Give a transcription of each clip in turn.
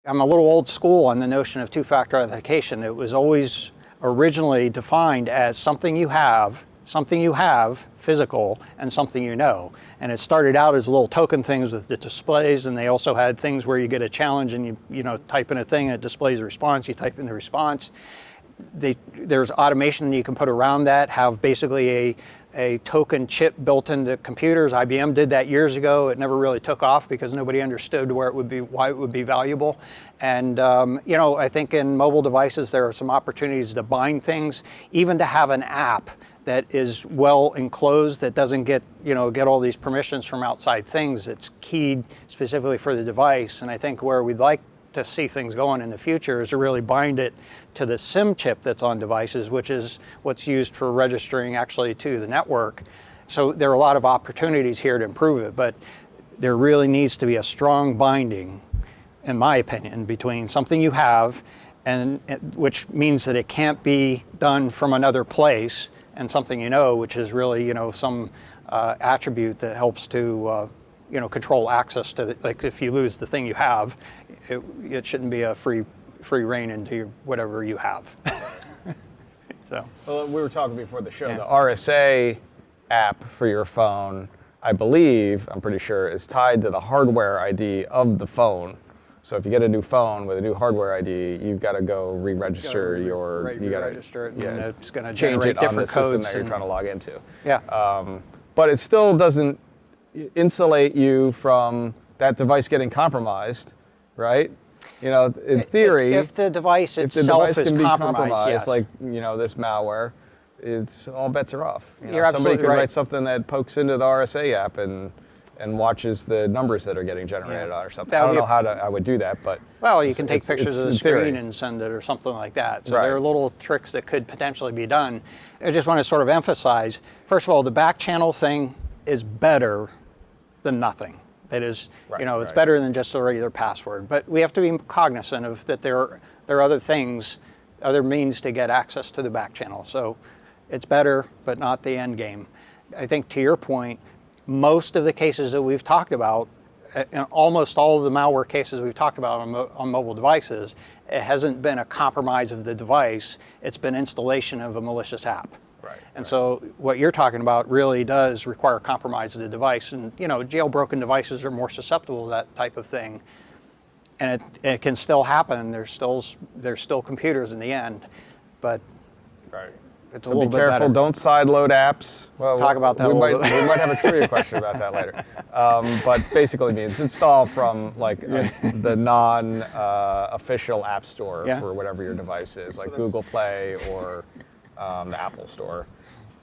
I'm a little old school on the notion of two-factor authentication. It was always originally defined as something you have, physical, and something you know. And it started out as little token things with the displays, and they also had things where you get a challenge and you type in a thing and it displays a response, you type in the response. There's automation that you can put around that, have basically a token chip built into computers. IBM did that years ago. It never really took off because nobody understood why it would be valuable. And I think in mobile devices there are some opportunities to bind things, even to have an app that is well enclosed, that doesn't get all these permissions from outside things. It's keyed specifically for the device. And I think where we'd like to see things going in the future is to really bind it to the SIM chip that's on devices, which is what's used for registering actually to the network. So there are a lot of opportunities here to improve it, but there really needs to be a strong binding, in my opinion, between something you have, and which means that it can't be done from another place, and something which is really some attribute that helps to control access to like if you lose the thing you have, it shouldn't be a free reign into whatever you have. So. Well, we were talking before the show. Yeah. The RSA app for your phone, I'm pretty sure, is tied to the hardware ID of the phone. So if you get a new phone with a new hardware ID, you've got to go re-register you got to register it, and it's going to change generate it on the different codes system that you're trying to log into. Yeah. But it still doesn't insulate you from that device getting compromised, right? In theory, if the device itself is compromised, yes. like this malware, it's all bets are off. You're absolutely somebody could right. write something that pokes into the RSA app and watches the numbers that are getting generated on or something. I don't know how I would do that, but you can take pictures of the screen and send it or something like that. So there are little tricks that could potentially be done. I just want to sort of emphasize, first of all, the back channel thing is better than nothing. It is, it's better than just a regular password. But we have to be cognizant of that there are other things, other means to get access to the back channel. So it's better, but not the end game. I think to your point, most of the cases that we've talked about, and almost all of the malware cases we've talked about on mobile devices, it hasn't been a compromise of the device, it's been installation of a malicious app. And so what you're talking about really does require compromise of the device. And jailbroken devices are more susceptible to that type of thing. And it can still happen. There's still computers in the end, but it's a little bit better. Be careful, don't sideload apps. Well, talk about that we might have a trivia question about that later. But basically means install from the non-official app store for whatever your device is, like Google Play or the Apple Store.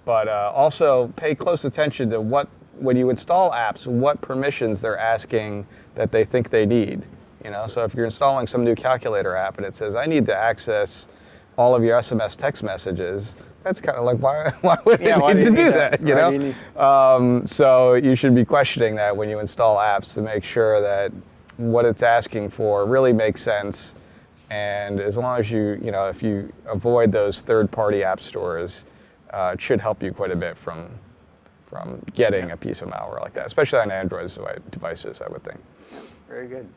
But also pay close attention to when you install apps, what permissions they're asking that they think they need. So if you're installing some new calculator app and it says, I need to access all of your SMS text messages, that's kind of like, why would they need to do that? So you should be questioning that when you install apps to make sure that what it's asking for really makes sense. And as long as if you avoid those third-party app stores, it should help you quite a bit from getting a piece of malware like that, especially on Android devices, I would think. Very good.